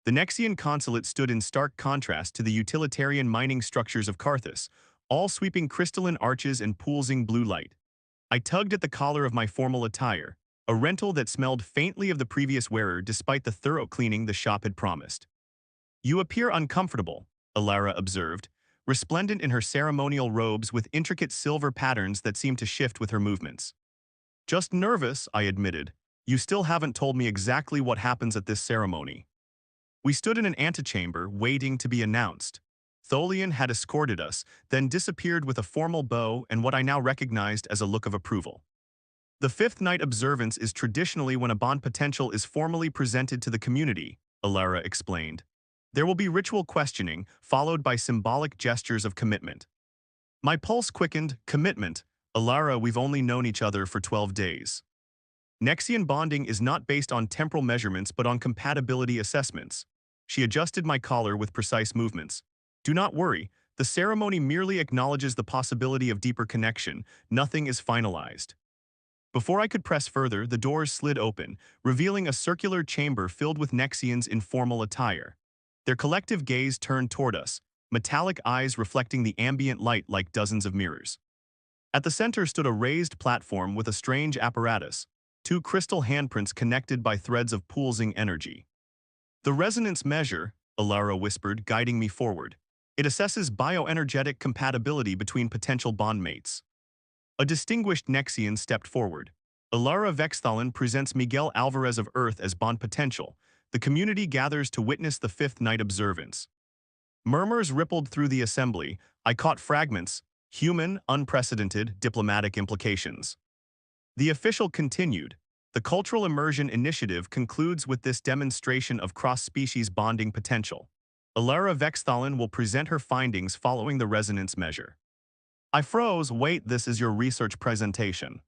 The Nexian consulate stood in stark contrast to the utilitarian mining structures of Carthus, all sweeping crystalline arches and pooling blue light. I tugged at the collar of my formal attire, a rental that smelled faintly of the previous wearer despite the thorough cleaning the shop had promised. "You appear uncomfortable," Alara observed, resplendent in her ceremonial robes with intricate silver patterns that seemed to shift with her movements. "Just nervous," I admitted. "You still haven't told me exactly what happens at this ceremony." We stood in an antechamber, waiting to be announced. Tholian had escorted us, then disappeared with a formal bow and what I now recognized as a look of approval. "The fifth night observance is traditionally when a bond potential is formally presented to the community," Alara explained. "There will be ritual questioning, followed by symbolic gestures of commitment." My pulse quickened. Commitment. "Alara, we've only known each other for 12 days. Nexian bonding is not based on temporal measurements but on compatibility assessments." She adjusted my collar with precise movements. "Do not worry, the ceremony merely acknowledges the possibility of deeper connection. Nothing is finalized." Before I could press further, the doors slid open, revealing a circular chamber filled with Nexians in formal attire. Their collective gaze turned toward us, metallic eyes reflecting the ambient light like dozens of mirrors. At the center stood a raised platform with a strange apparatus, two crystal handprints connected by threads of pulsing energy. "The resonance measure," Alara whispered, guiding me forward. "It assesses bioenergetic compatibility between potential bondmates." A distinguished Nexian stepped forward. "Alara Vexthalin presents Miguel Alvarez of Earth as bond potential. The community gathers to witness the fifth night observance." Murmurs rippled through the assembly. I caught fragments. "Human, unprecedented, diplomatic implications." The official continued. "The Cultural Immersion Initiative concludes with this demonstration of cross-species bonding potential. Alara Vexthalin will present her findings following the resonance measure." I froze. "Wait, this is your research presentation."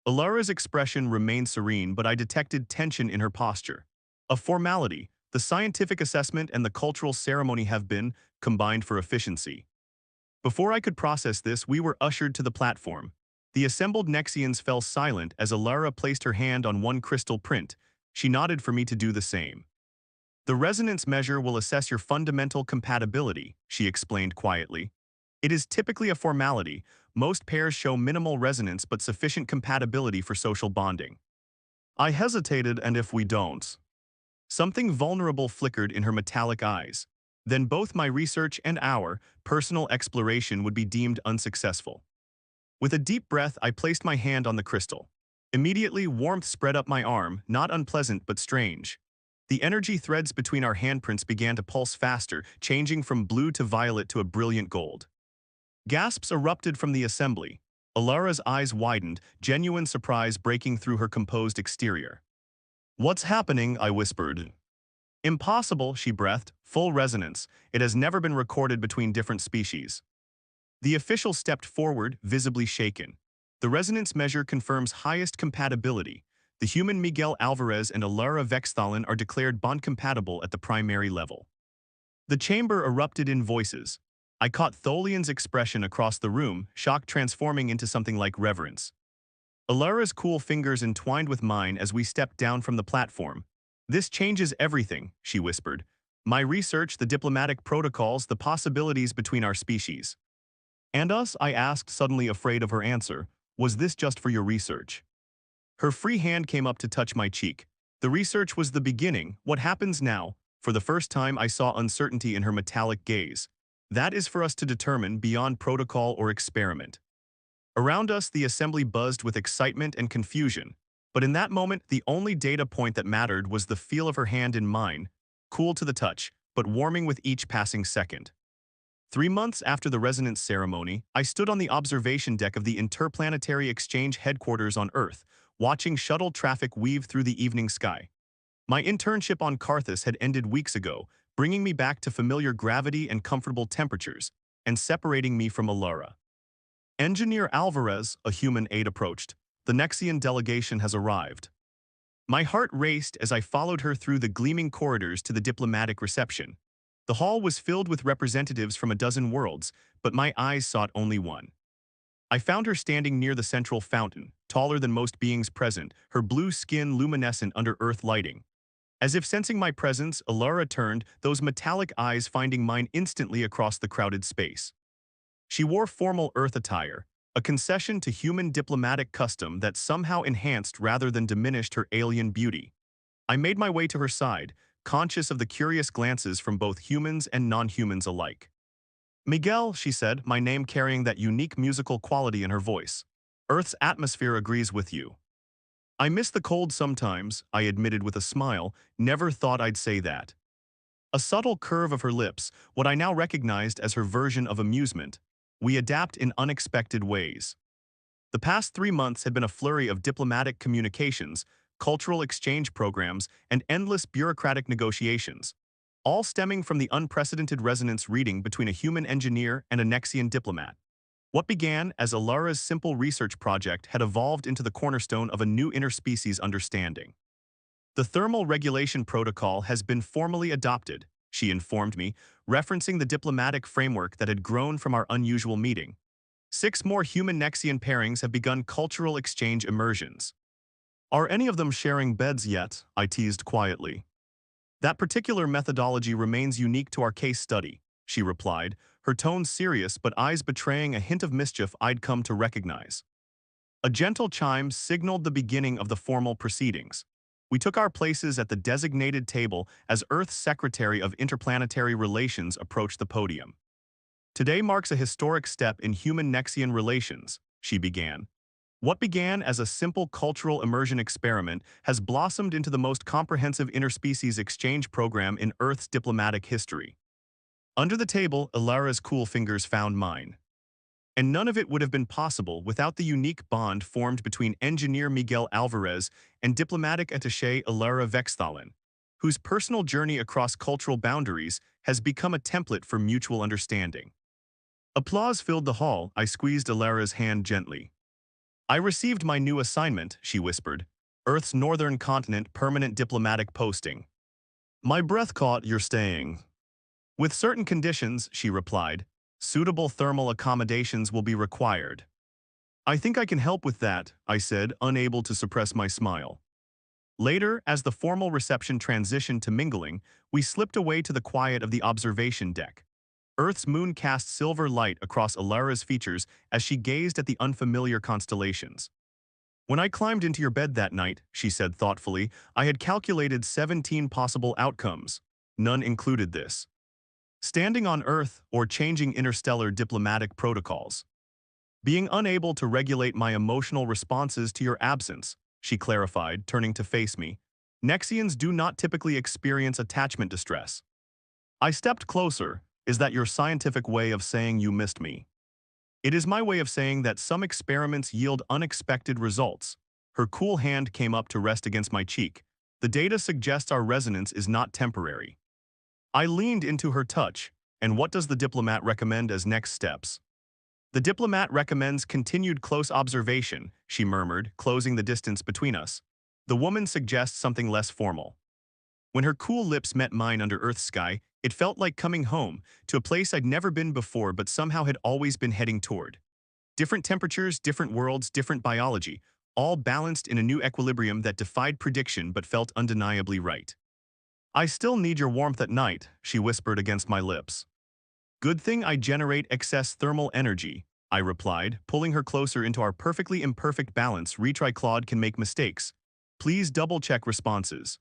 Alara's expression remained serene, but I detected tension in her posture. "A formality. The scientific assessment and the cultural ceremony have been combined for efficiency." Before I could process this, we were ushered to the platform. The assembled Nexians fell silent as Alara placed her hand on one crystal print. She nodded for me to do the same. "The resonance measure will assess your fundamental compatibility," she explained quietly. "It is typically a formality. Most pairs show minimal resonance but sufficient compatibility for social bonding." I hesitated. "And if we don't?" Something vulnerable flickered in her metallic eyes. "Then both my research and our personal exploration would be deemed unsuccessful." With a deep breath, I placed my hand on the crystal. Immediately, warmth spread up my arm, not unpleasant but strange. The energy threads between our handprints began to pulse faster, changing from blue to violet to a brilliant gold. Gasps erupted from the assembly. Alara's eyes widened, genuine surprise breaking through her composed exterior. "What's happening?" I whispered. "Impossible," she breathed. "Full resonance. It has never been recorded between different species." The official stepped forward, visibly shaken. "The resonance measure confirms highest compatibility. The human Miguel Alvarez and Alara Vexthalin are declared bond-compatible at the primary level." The chamber erupted in voices. I caught Tholian's expression across the room, shock transforming into something like reverence. Alara's cool fingers entwined with mine as we stepped down from the platform. "This changes everything," she whispered. "My research, the diplomatic protocols, the possibilities between our species." "And us?" I asked, suddenly afraid of her answer. "Was this just for your research?" Her free hand came up to touch my cheek. "The research was the beginning. What happens now?" For the first time, I saw uncertainty in her metallic gaze. "That is for us to determine beyond protocol or experiment." Around us, the assembly buzzed with excitement and confusion. But in that moment, the only data point that mattered was the feel of her hand in mine, cool to the touch, but warming with each passing second. 3 months after the resonance ceremony, I stood on the observation deck of the Interplanetary Exchange headquarters on Earth, watching shuttle traffic weave through the evening sky. My internship on Carthus had ended weeks ago, bringing me back to familiar gravity and comfortable temperatures, and separating me from Alara. "Engineer Alvarez," a human aide approached. "The Nexian delegation has arrived." My heart raced as I followed her through the gleaming corridors to the diplomatic reception. The hall was filled with representatives from a dozen worlds, but my eyes sought only one. I found her standing near the central fountain, taller than most beings present, her blue skin luminescent under Earth lighting. As if sensing my presence, Alara turned, those metallic eyes finding mine instantly across the crowded space. She wore formal Earth attire, a concession to human diplomatic custom that somehow enhanced rather than diminished her alien beauty. I made my way to her side, conscious of the curious glances from both humans and non-humans alike. Miguel, she said, my name carrying that unique musical quality in her voice. Earth's atmosphere agrees with you. I miss the cold sometimes, I admitted with a smile, never thought I'd say that. A subtle curve of her lips, what I now recognized as her version of amusement. We adapt in unexpected ways. The past 3 months had been a flurry of diplomatic communications, cultural exchange programs, and endless bureaucratic negotiations, all stemming from the unprecedented resonance reading between a human engineer and a Nexian diplomat. What began as Alara's simple research project had evolved into the cornerstone of a new interspecies understanding. The thermal regulation protocol has been formally adopted, she informed me, referencing the diplomatic framework that had grown from our unusual meeting. 6 more human Nexian pairings have begun cultural exchange immersions. Are any of them sharing beds yet? I teased quietly. That particular methodology remains unique to our case study, she replied, her tone serious but eyes betraying a hint of mischief I'd come to recognize. A gentle chime signaled the beginning of the formal proceedings. We took our places at the designated table as Earth's Secretary of Interplanetary Relations approached the podium. Today marks a historic step in human-Nexian relations, she began. What began as a simple cultural immersion experiment has blossomed into the most comprehensive interspecies exchange program in Earth's diplomatic history. Under the table, Ilara's cool fingers found mine. And none of it would have been possible without the unique bond formed between engineer Miguel Alvarez and diplomatic attaché Ilara Vexthalen, whose personal journey across cultural boundaries has become a template for mutual understanding. Applause filled the hall. I squeezed Ilara's hand gently. I received my new assignment, she whispered, Earth's northern continent permanent diplomatic posting. My breath caught, you're staying. With certain conditions, she replied, suitable thermal accommodations will be required. I think I can help with that, I said, unable to suppress my smile. Later, as the formal reception transitioned to mingling, we slipped away to the quiet of the observation deck. Earth's moon cast silver light across Ilara's features as she gazed at the unfamiliar constellations. When I climbed into your bed that night, she said thoughtfully, I had calculated 17 possible outcomes. None included this. Standing on Earth or changing interstellar diplomatic protocols. Being unable to regulate my emotional responses to your absence, she clarified, turning to face me. Nexians do not typically experience attachment distress. I stepped closer. Is that your scientific way of saying you missed me? It is my way of saying that some experiments yield unexpected results. Her cool hand came up to rest against my cheek. The data suggests our resonance is not temporary. I leaned into her touch. And what does the diplomat recommend as next steps? The diplomat recommends continued close observation, she murmured, closing the distance between us. The woman suggests something less formal. When her cool lips met mine under Earth's sky, it felt like coming home, to a place I'd never been before but somehow had always been heading toward. Different temperatures, different worlds, different biology, all balanced in a new equilibrium that defied prediction but felt undeniably right. I still need your warmth at night, she whispered against my lips. Good thing I generate excess thermal energy, I replied, pulling her closer into our perfectly imperfect balance. Retry Claude can make mistakes. Please double-check responses.